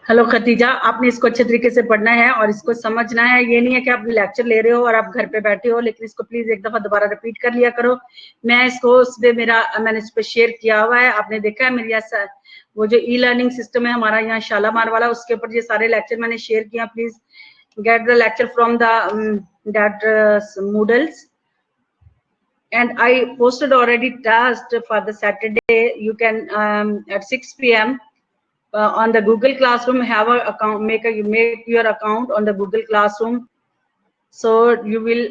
Hello Khadija, आपने इसको अच्छे तरीके से पढ़ना है और इसको समझना है। ये नहीं है कि आप लेक्चर ले रहे हो और आप घर पे बैठे हो, लेकिन इसको प्लीज एक दफा दोबारा रिपीट कर लिया करो। मैं इसको उस पे मैंने इस पे शेयर किया हुआ है, आपने देखा है मेरी वो जो ई लर्निंग सिस्टम है हमारा यहाँ शालामार वाला, उसके ऊपर ये सारे लेक्चर मैंने शेयर किया। Please get the lecture from the that Moodles. And I posted already task for the Saturday. You can at 6 p.m. On the Google Classroom have a account, make your account on the Google Classroom, so you will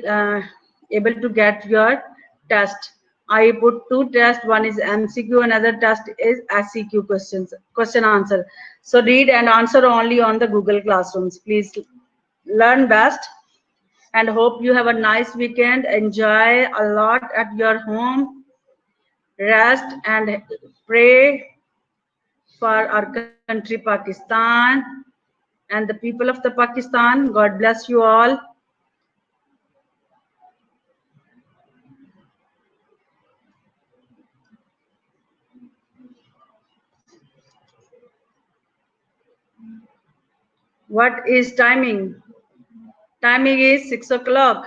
able to get your test. I put 2 tests, one is MCQ, another test is SCQ questions, question answer. So read and answer only on the Google Classrooms. Please learn best and hope you have a nice weekend. Enjoy a lot at your home, rest and pray for our country Pakistan and the people of the Pakistan. God bless you all. What is timing? Timing is 6 o'clock.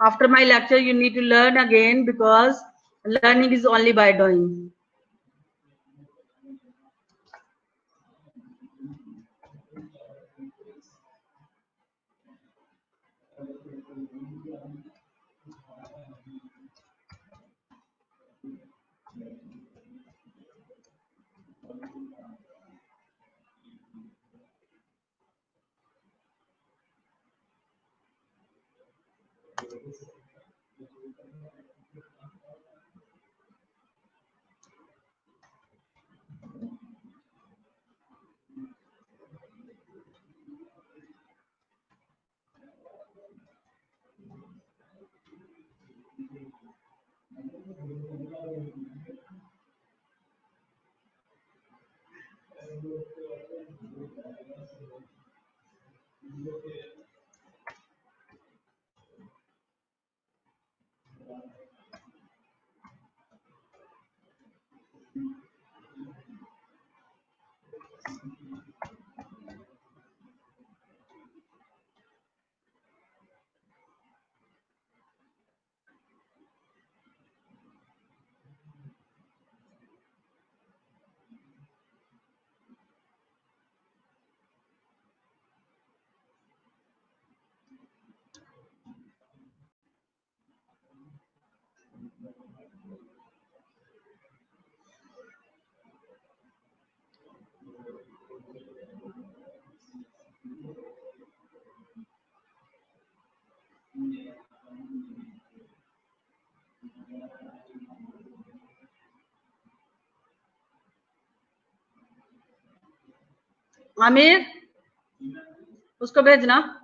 After my lecture, you need to learn again because learning is only by doing. Aamir, उसको भेजना।